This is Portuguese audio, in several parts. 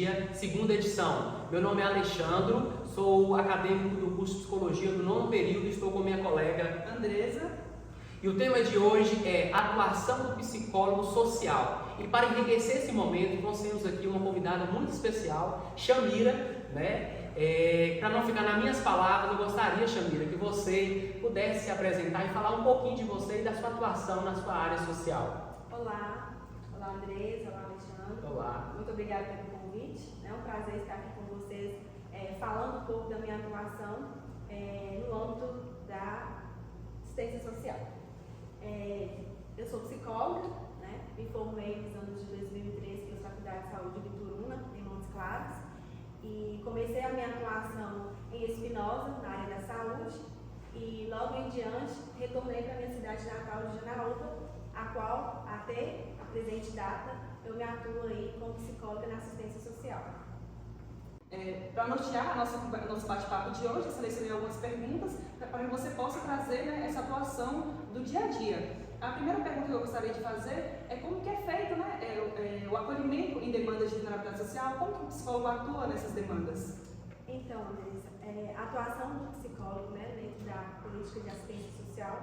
Psicologia, segunda edição. Meu nome é Alexandro, sou acadêmico do curso de Psicologia do 9º período, estou com minha colega Andresa. E o tema de hoje é atuação do psicólogo social. E para enriquecer esse momento, nós temos aqui uma convidada muito especial, Shamira, né? Para não ficar nas minhas palavras, eu gostaria, Shamira, que você pudesse se apresentar e falar um pouquinho de você e da sua atuação na sua área social. Olá Andresa, olá Alexandre. Olá. Muito obrigada pelo convite. É um prazer estar aqui com vocês, falando um pouco da minha atuação no âmbito da assistência social. Eu sou psicóloga, né? Me formei nos anos de 2013 pela Faculdade de Saúde de Bituruna, em Montes Claros, e comecei a minha atuação em Espinosa, na área da saúde, e logo em diante retornei para a minha cidade natal de Janaúba, a qual, até a presente data, eu me atuo aí como psicóloga na assistência social. Para nortear nosso bate-papo de hoje, eu selecionei algumas perguntas para que você possa trazer, né, essa atuação do dia a dia. A primeira pergunta que eu gostaria de fazer é como que é feito, né, o acolhimento em demandas de vulnerabilidade social, como que o psicólogo atua nessas demandas? Então, Andressa, a atuação do psicólogo, né, dentro da política de assistência social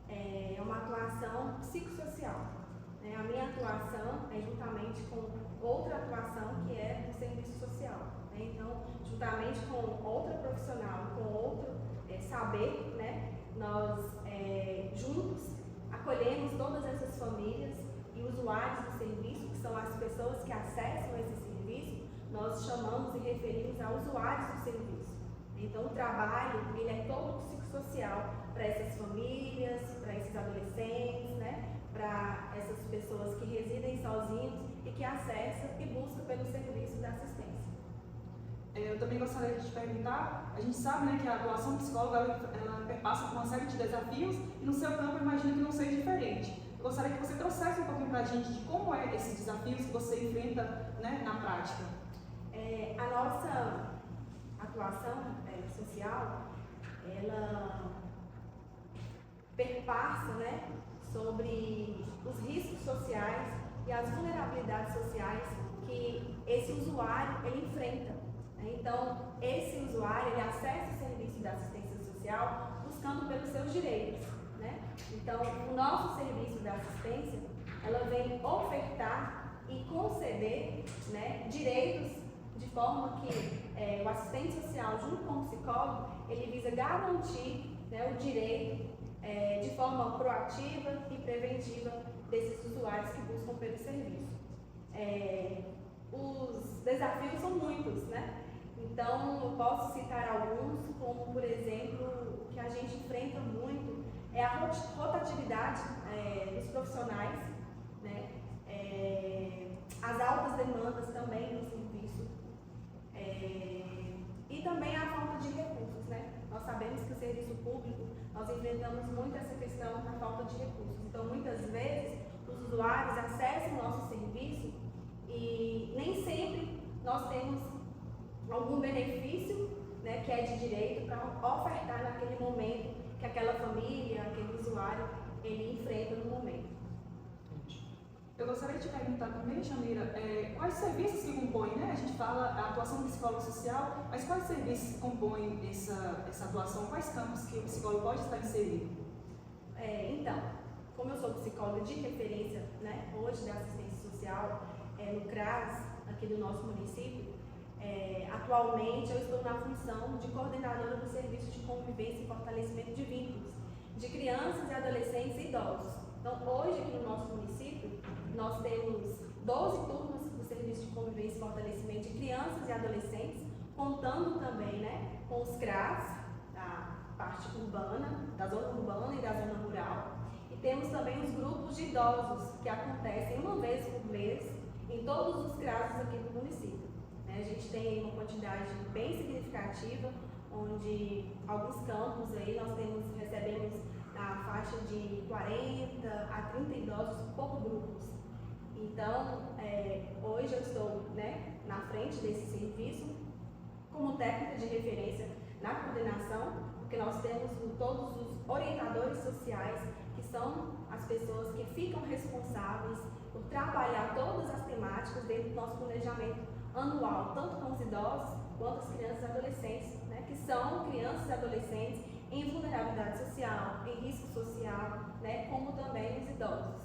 é uma atuação psicossocial. A minha atuação é juntamente com outra atuação que é o serviço social. Então, juntamente com outra profissional, com outro saber, né, nós juntos acolhemos todas essas famílias e usuários do serviço, que são as pessoas que acessam esse serviço, nós chamamos e referimos a usuários do serviço. Então, o trabalho ele é todo psicossocial para essas famílias, para esses adolescentes, né, para essas pessoas que residem sozinhos e que acessam e buscam pelo serviço da assistência. Eu também gostaria de te perguntar, a gente sabe, né, que a atuação psicóloga ela perpassa por uma série de desafios e no seu campo eu imagino que não seja diferente. Eu gostaria que você trouxesse um pouquinho para a gente de como é esses desafios que você enfrenta, né, na prática. A nossa atuação social, ela perpassa, né, sobre os riscos sociais e as vulnerabilidades sociais que esse usuário ele enfrenta. Então, esse usuário ele acessa o serviço da assistência social buscando pelos seus direitos, né? Então, o nosso serviço da assistência, ela vem ofertar e conceder, né, direitos de forma que o assistente social, junto com o psicólogo, ele visa garantir, né, o direito de forma proativa e preventiva desses usuários que buscam pelo serviço. Os desafios são muitos, né? Então, eu posso citar alguns, como, por exemplo, o que a gente enfrenta muito é a rotatividade dos profissionais, né? As altas demandas também no serviço e também a falta de recursos, né? Nós sabemos que o serviço público, nós enfrentamos muito essa questão da falta de recursos. Então, muitas vezes, os usuários acessam o nosso serviço e nem sempre nós temos algum benefício, né, que é de direito para ofertar naquele momento que aquela família, aquele usuário, ele enfrenta no momento. Eu gostaria de te perguntar também, Shamira, quais serviços que compõem, né? A gente fala a atuação do psicólogo social, mas quais serviços compõem essa atuação? Quais campos que o psicólogo pode estar inserido? Então, como eu sou psicóloga de referência, né, hoje da assistência social no CRAS, aqui do nosso município, atualmente eu estou na função de coordenadora do serviço de convivência e fortalecimento de vínculos de crianças e adolescentes e idosos. Então, hoje aqui no nosso município, nós temos 12 turmas do serviço de convivência e fortalecimento de crianças e adolescentes, contando também, né, com os CRAS, da parte urbana, da zona urbana e da zona rural. E temos também os grupos de idosos, que acontecem uma vez por mês em todos os CRAS aqui do município. A gente tem uma quantidade bem significativa, onde alguns campos aí nós recebemos na faixa de 40 a 30 idosos por grupos. Então, hoje eu estou, né, na frente desse serviço como técnica de referência na coordenação, porque nós temos todos os orientadores sociais, que são as pessoas que ficam responsáveis por trabalhar todas as temáticas dentro do nosso planejamento anual, tanto com os idosos quanto as crianças e adolescentes, né, que são crianças e adolescentes em vulnerabilidade social, em risco social, né, como também os idosos.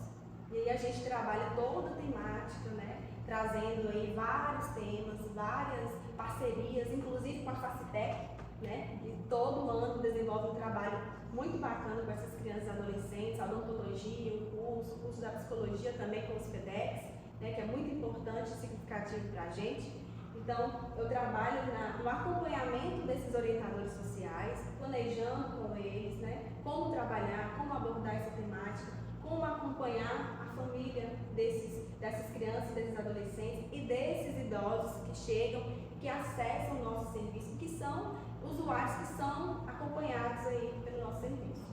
E aí a gente trabalha toda a temática, né, trazendo aí vários temas, várias parcerias, inclusive com a Facitec, né, que todo ano desenvolve um trabalho muito bacana com essas crianças e adolescentes, a odontologia, o curso da psicologia também com os PEDEX, né, que é muito importante e significativo para a gente. Então, eu trabalho no acompanhamento desses orientadores sociais, planejando com eles, né, como trabalhar, como abordar essa temática, como acompanhar a família dessas crianças, desses adolescentes e desses idosos que chegam, que acessam o nosso serviço, que são usuários que são acompanhados aí pelo nosso serviço.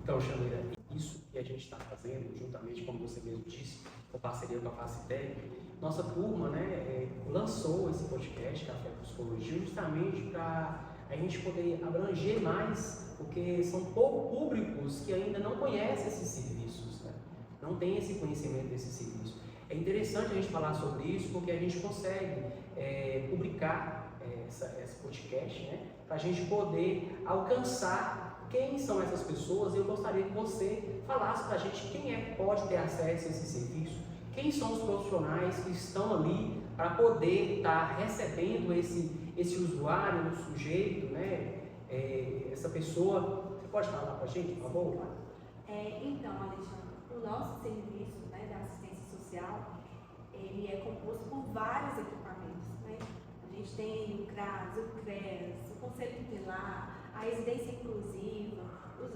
Então, Chamira, isso que a gente está fazendo, juntamente, como você mesmo disse, com parceria com a Facitec, nossa turma, né, lançou esse podcast, Café com Psicologia, justamente para a gente poder abranger mais, porque são públicos que ainda não conhecem esses serviços, né? Não tem esse conhecimento desse serviço. É interessante a gente falar sobre isso, porque a gente consegue publicar esse podcast, né, para a gente poder alcançar quem são essas pessoas. Eu gostaria que você falasse para a gente quem é que pode ter acesso a esse serviço, quem são os profissionais que estão ali para poder estar recebendo esse usuário, o sujeito, né, essa pessoa. Você pode falar para a gente, por favor? Então, Alexandre, o nosso serviço, né, da assistência social, ele é composto por vários equipamentos, né? A gente tem o CRAS, o CREAS, o Conselho Tutelar, a residência inclusiva,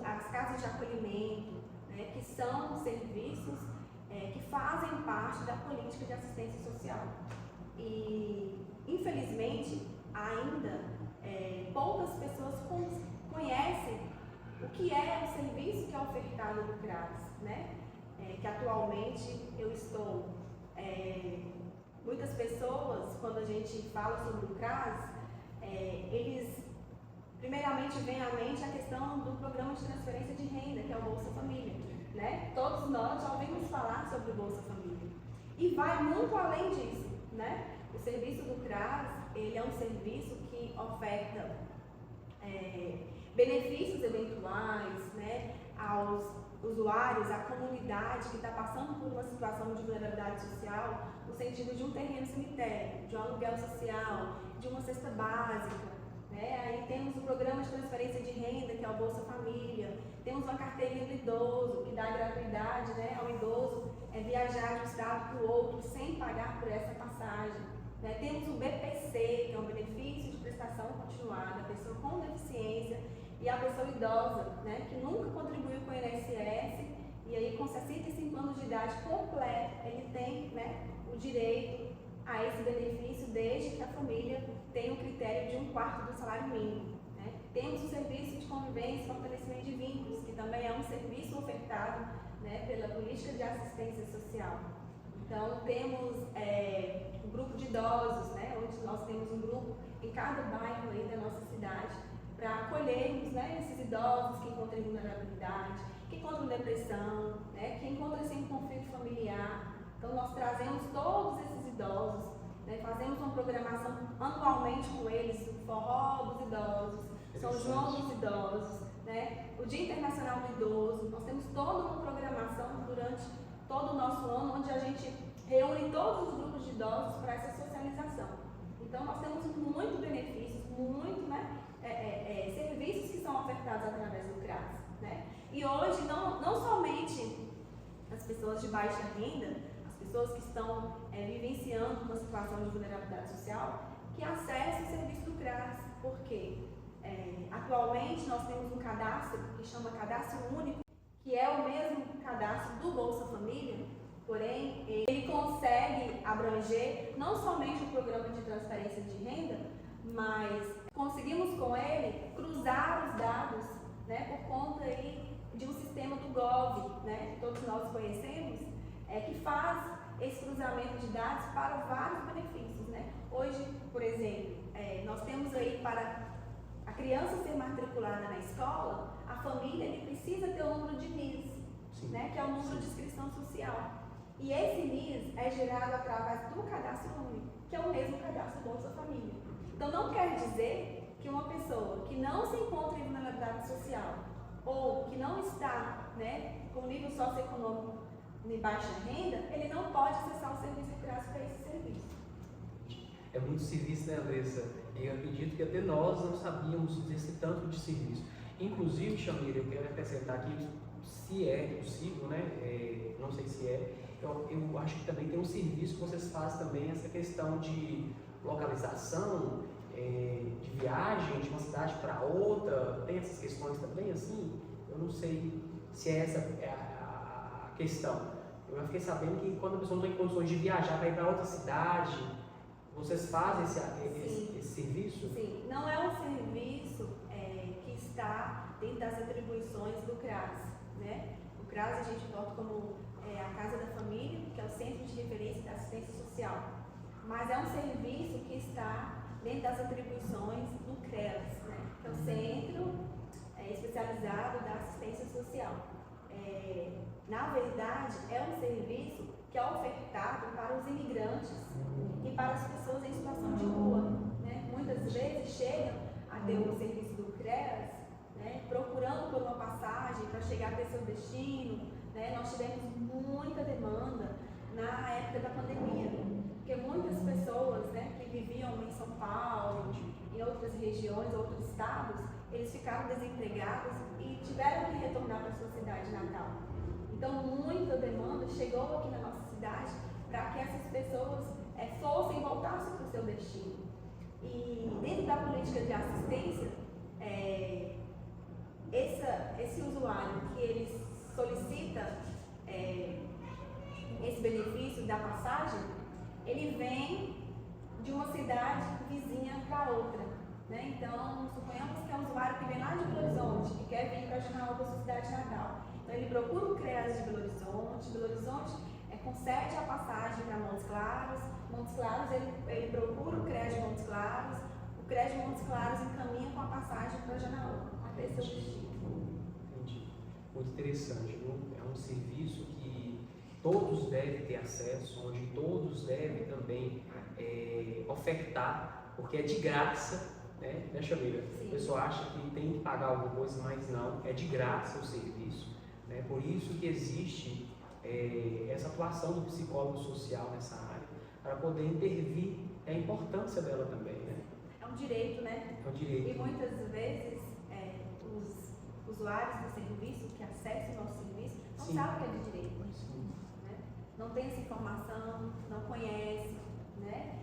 as casas de acolhimento, né, que são serviços que fazem parte da política de assistência social. E, infelizmente, ainda poucas pessoas conhecem o que é o serviço que é ofertado no CRAS, né? Que atualmente eu estou... muitas pessoas, quando a gente fala sobre o CRAS, eles primeiramente vem à mente a questão do programa de transferência de renda, que é o Bolsa Família, né? Todos nós já ouvimos falar sobre o Bolsa Família. E vai muito além disso, né? O serviço do CRAS, ele é um serviço que oferta benefícios eventuais, né, aos usuários, à comunidade que está passando por uma situação de vulnerabilidade social, no sentido de um terreno cemitério, de um aluguel social, de uma cesta básica, né? Aí temos o programa de transferência de renda, que é o Bolsa Família, temos uma carteirinha do idoso, que dá gratuidade, né, ao idoso viajar de um estado para o outro sem pagar por essa passagem, né? Temos o BPC, que é um benefício de prestação continuada, a pessoa com deficiência e a pessoa idosa, né, que nunca contribuiu com o INSS, e aí com 65 anos de idade completa, ele tem, né, o direito a esse benefício desde que a família tenha o critério de 1/4 do salário mínimo, né? Temos o serviço de convivência e fortalecimento de vínculos, que também é um serviço ofertado, né, pela política de assistência social. Então temos o grupo de idosos, né, onde nós temos um grupo em cada bairro aí da nossa cidade, para acolhermos, né, esses idosos que encontram vulnerabilidade, que encontram depressão, né, que encontram-se em conflito familiar. Então nós trazemos todos esses idosos, né, fazemos uma programação anualmente com eles, o Forró dos Idosos, São João dos Idosos, né, o Dia Internacional do Idoso. Nós temos toda uma programação durante todo o nosso ano, onde a gente reúne todos os grupos de idosos para essa socialização. Então nós temos muito benefícios, muito, né, serviços que são ofertados através do CRAS, né? E hoje não somente as pessoas de baixa renda, as pessoas que estão vivenciando uma situação de vulnerabilidade social, que acessam o serviço do CRAS, porque atualmente nós temos um cadastro que chama Cadastro Único, que é o mesmo cadastro do Bolsa Família, porém ele consegue abranger não somente o programa de transferência de renda, mas conseguimos com ele cruzar os dados, né, por conta aí de um sistema do GOV, né, que todos nós conhecemos, que faz esse cruzamento de dados para vários benefícios, né? Hoje, por exemplo, nós temos aí para a criança ser matriculada na escola, a família ele precisa ter o número de NIS, né, que é o número de inscrição social. E esse NIS é gerado através do cadastro único. que é o mesmo cadastro do Bolsa Família. Então, não quer dizer que uma pessoa que não se encontra em vulnerabilidade social ou que não está, né, com nível socioeconômico de baixa renda, ele não pode acessar o serviço de CRAS para esse serviço. É muito serviço, né, Andressa? E eu acredito que até nós não sabíamos desse tanto de serviço. Inclusive, Chamira, eu quero acrescentar aqui, se é possível, né? Não sei se é, eu acho que também tem um serviço que vocês fazem também, essa questão de localização, de viagem de uma cidade para outra, tem essas questões também, assim? Eu não sei se essa é a questão. Eu já fiquei sabendo que quando a pessoa não tem condições de viajar para ir para outra cidade, vocês fazem esse serviço? Sim, não é um serviço que está dentro das atribuições do CRAS, né? O CRAS a gente bota como a Casa da Família, que é o Centro de Referência da Assistência Social, mas é um serviço que está dentro das atribuições do CREAS, né? Que é o Centro Especializado da Assistência Social. Na verdade, é um serviço que é ofertado para os imigrantes e para as pessoas em situação de rua, né? Muitas vezes chegam a ter o serviço do CREAS, né, procurando por uma passagem para chegar até seu destino, né? Nós tivemos muita demanda na época da pandemia, porque muitas pessoas, né, que viviam em São Paulo, em outras regiões, outros estados, eles ficaram desempregados e tiveram que retornar para sua cidade natal. Então, muita demanda chegou aqui na nossa cidade para que essas pessoas voltassem para o seu destino. E dentro da política de assistência, esse usuário que ele solicita esse benefício da passagem, ele vem de uma cidade vizinha para outra, né? Então, suponhamos que é um usuário que vem lá de Belo Horizonte, que quer vir para Janaúba, para sua cidade natal. Então, ele procura o CREAS de Belo Horizonte concede a passagem para Montes Claros, ele procura o CREAS de Montes Claros, o CREAS de Montes Claros encaminha com a passagem para Janaúba, até seu destino. Entendi. Muito interessante, viu? É um serviço que todos devem ter acesso, onde todos devem também ofertar, porque é de graça, né, Chamira? A pessoa acha que tem que pagar alguma coisa, mas não, é de graça o serviço, né? Por isso que existe essa atuação do psicólogo social nessa área, para poder intervir, a importância dela também, né? É um direito, né? É um direito. E muitas vezes os usuários do serviço, que acessam o nosso serviço, não sabem que é de direito. Né? Não tem essa informação, não conhece, né?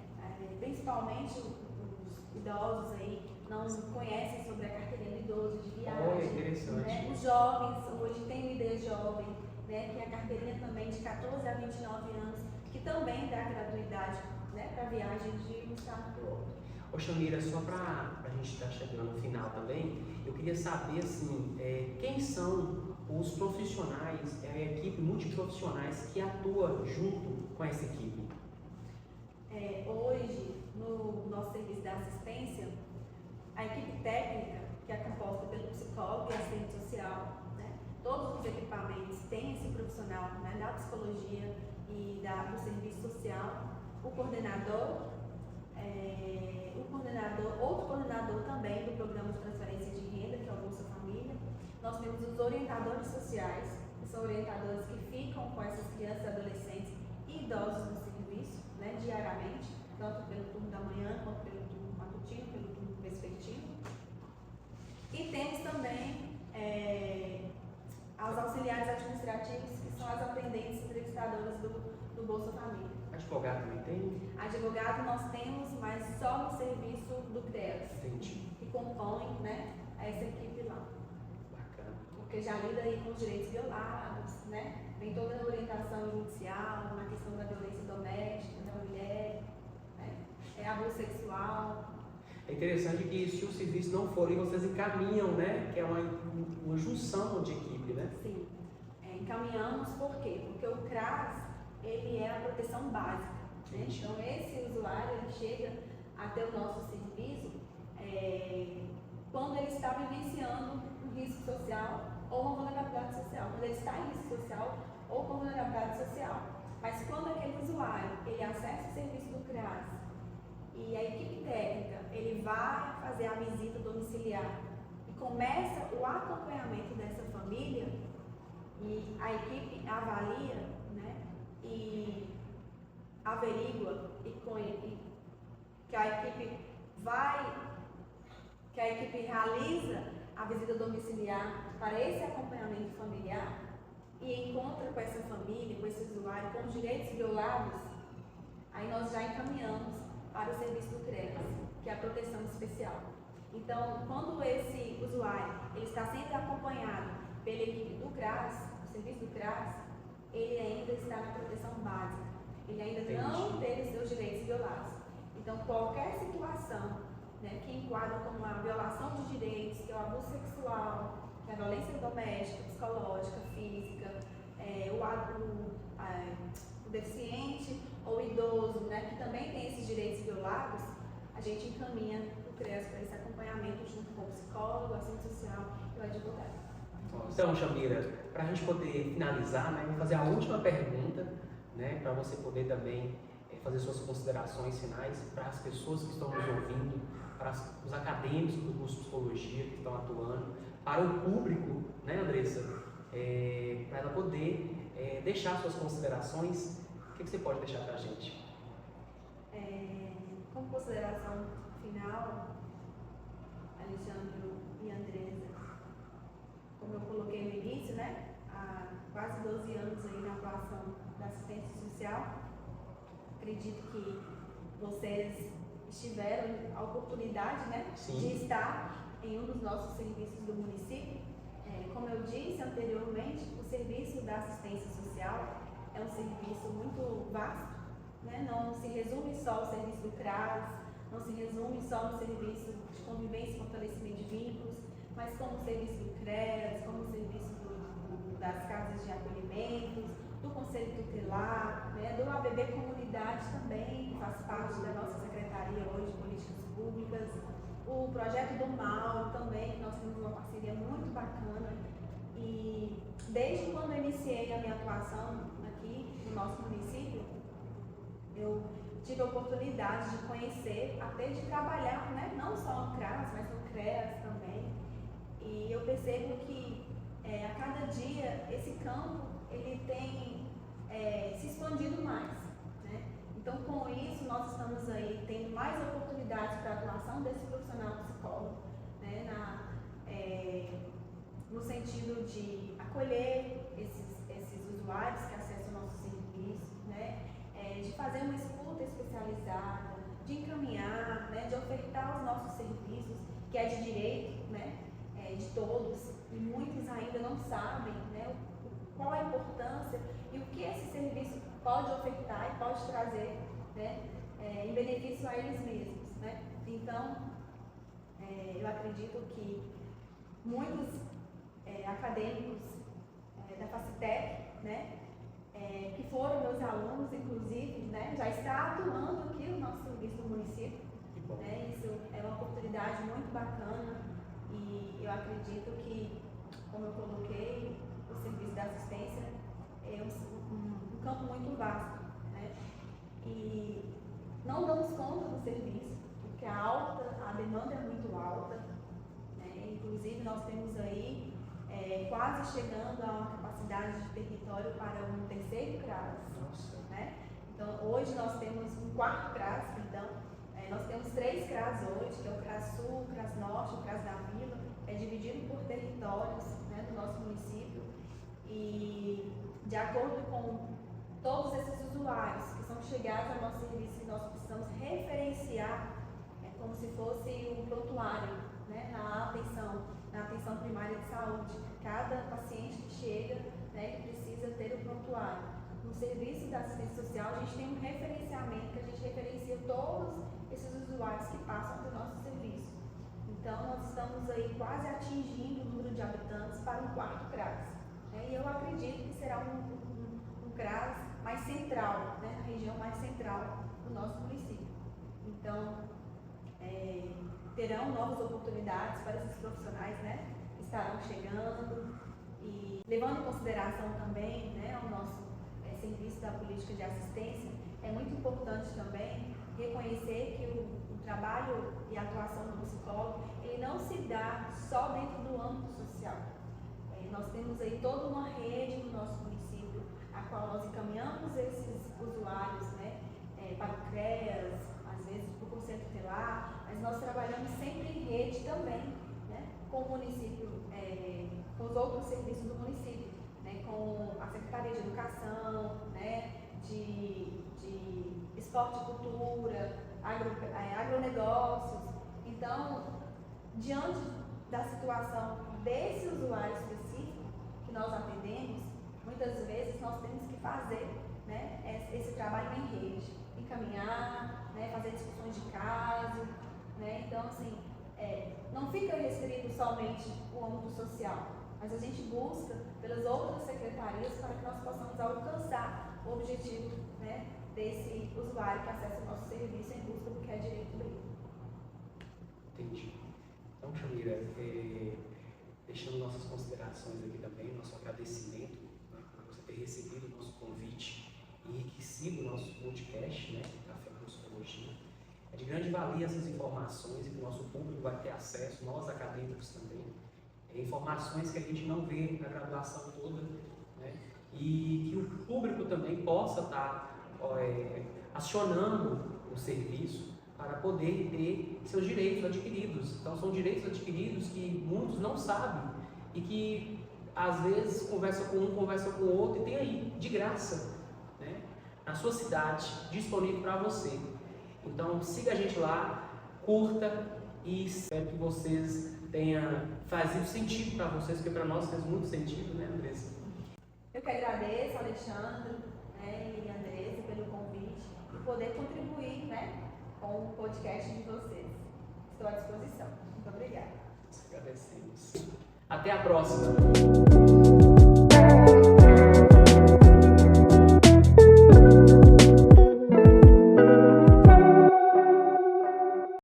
Principalmente os idosos aí, não conhecem sobre a carteirinha do idoso, de viagem. Interessante. Né? Os jovens, hoje tem o ID Jovem, né? Que é a carteirinha também de 14 a 29 anos, que também dá gratuidade, né? Para viagem de um estado para o outro. Ô Chamira, só para a gente estar chegando no final também, eu queria saber assim, quem são os profissionais, a equipe multiprofissionais que atua junto com essa equipe? Hoje, no nosso serviço de assistência, a equipe técnica, que é composta pelo psicólogo e assistente social, né, todos os equipamentos têm esse profissional, né, da psicologia e do serviço social, outro coordenador também do programa de transferência de renda, que é o Bolsa Família. Nós temos os orientadores sociais, que são orientadores que ficam com essas crianças, adolescentes e idosos no serviço, né, diariamente, tanto pelo turno da manhã, quanto pelo turno matutino, pelo turno vespertino. E temos também os auxiliares administrativos, que são as atendentes entrevistadoras do Bolsa Família. Advogado também tem? Advogado nós temos, mas só no serviço do CREAS. Entendi. Que compõe, né, essa equipe lá. Bacana. Porque já lida aí com os direitos violados, né? Tem toda a orientação judicial na questão da violência doméstica, da mulher, né? Abuso sexual. É interessante que se o serviço não for, vocês encaminham, né? Que é uma junção de equipe, né? Sim. Encaminhamos por quê? Porque o CRAS, ele é a proteção básica. Né? Então, esse usuário, ele chega até o nosso serviço quando ele está vivenciando um risco social ou uma vulnerabilidade social. Quando ele está em risco social ou com vulnerabilidade social. Mas quando aquele usuário, ele acessa o serviço do CRAS fazer a visita domiciliar e começa o acompanhamento dessa família, e a equipe avalia, né, e averigua que a equipe realiza a visita domiciliar para esse acompanhamento familiar e encontra com essa família, com esse usuário, com os direitos violados, aí nós já encaminhamos para o serviço do CREAS, que é a proteção especial. Então, quando esse usuário ele está sendo acompanhado pela equipe do CRAS, o serviço do CRAS, ele ainda está na proteção básica, ele ainda não teve os seus direitos violados. Então, qualquer situação, né, que enquadra como a violação de direitos, que é o abuso sexual, que é a violência doméstica, psicológica, física, o deficiente ou o idoso, né, que também tem esses direitos violados, a gente encaminha o CREAS para esse acompanhamento junto com o psicólogo, o assistente social e o advogado. Então, Chamira, para a gente poder finalizar, né, eu vou fazer a última pergunta, né, para você poder também fazer suas considerações finais para as pessoas que estão nos ouvindo, para os acadêmicos do curso de psicologia que estão atuando, para o público, né, Andressa, para ela poder deixar suas considerações. O que você pode deixar para a gente? Como consideração final, Alexandre e Andressa, como eu coloquei no início, né, há quase 12 anos aí na atuação da assistência social, acredito que vocês tiveram a oportunidade, né, de estar em um dos nossos serviços do município. Como eu disse anteriormente, o serviço da assistência social é um serviço muito vasto, né? Não se resume só ao serviço do CRAS, não se resume só no serviço de convivência e fortalecimento de vínculos, mas como o serviço do CREAS, como o serviço das casas de acolhimento, do Conselho Tutelar, né, do ABB Comunidade também, que faz parte da nossa Secretaria hoje de Políticas Públicas, o Projeto do Mal também, que nós temos uma parceria muito bacana. E desde quando eu iniciei a minha atuação aqui no nosso município, eu tive a oportunidade de conhecer, até de trabalhar, né, não só no CRAS, mas no CREAS também. E eu percebo que a cada dia esse campo ele tem se expandido mais, né? Então, com isso, nós estamos aí tendo mais oportunidades para a atuação desse profissional psicólogo, né? No sentido de acolher esses usuários que acessam o nosso serviço, né? De fazer uma escuta especializada, de encaminhar, né? De ofertar os nossos serviços, que é de direito, né? De todos, e muitos ainda não sabem, né? Qual a importância e o que esse serviço pode ofertar e pode trazer, né, em benefício a eles mesmos, né? Então, eu acredito que muitos acadêmicos da Facitec, né, que foram meus alunos, inclusive, né, já está atuando aqui no nosso serviço do município, né? Isso é uma oportunidade muito bacana e eu acredito que, como eu coloquei, o serviço da assistência é um campo muito vasto, né? E não damos conta do serviço, porque a demanda é muito alta, né? Inclusive nós temos aí quase chegando a uma capacidade de território para um terceiro CRAS, né? Então hoje nós temos um quarto CRAS, perdão, nós temos 3 CRAS hoje, que é o CRAS Sul, o CRAS Norte, o CRAS da Vila, dividido por territórios, né, do nosso município, e de acordo com todos esses usuários que são chegados ao nosso serviço, nós precisamos referenciar como se fosse um prontuário, né, na atenção primária de saúde. Cada paciente que chega, né, ele precisa ter o prontuário. No serviço da assistência social, a gente tem um referenciamento que a gente referencia todos esses usuários que passam pelo nosso serviço. Então, nós estamos aí quase atingindo o número de habitantes para um quarto CRAS. E eu acredito que será um CRAS mais central, né, na região mais central do nosso município. Então, terão novas oportunidades para esses profissionais, né, que estarão chegando. E levando em consideração também, né, o nosso serviço da política de assistência, é muito importante também reconhecer que o trabalho trabalho e a atuação do psicólogo, ele não se dá só dentro do âmbito social. Nós temos aí toda uma rede no nosso município, a qual nós encaminhamos esses usuários, né, para o CREAS, às vezes para o Conselho Tutelar, mas nós trabalhamos sempre em rede também, né, com o município, com os outros serviços do município, né, com a Secretaria de Educação, né, de Esporte e Cultura, agronegócios. Então, diante da situação desse usuário específico que nós atendemos, muitas vezes nós temos que fazer, né, esse trabalho em rede, encaminhar, né, fazer discussões de caso, né, então assim, não fica restrito somente o âmbito social, mas a gente busca pelas outras secretarias para que nós possamos alcançar o objetivo, né, desse usuário que acessa o nosso serviço em busca do que é direito dele. Entendi. Então, Chamira, deixando nossas considerações aqui também, nosso agradecimento, né, por você ter recebido o nosso convite e enriquecido o nosso podcast, né, Café com Psicologia. É de grande valia essas informações e que o nosso público vai ter acesso, nós acadêmicos também, informações que a gente não vê na graduação toda, né, e que o público também possa estar acionando o serviço para poder ter seus direitos adquiridos. Então, são direitos adquiridos que muitos não sabem e que, às vezes, conversa com um, conversa com o outro e tem aí, de graça, né, na sua cidade, disponível para você. Então, siga a gente lá, curta e espero que vocês tenham fazido sentido para vocês, porque para nós fez muito sentido, né, Andressa? Eu que agradeço, Alexandre, né, e Andressa, pelo convite e poder contribuir, né, com o podcast de vocês. Estou à disposição. Muito obrigada. Nós agradecemos. Até a próxima!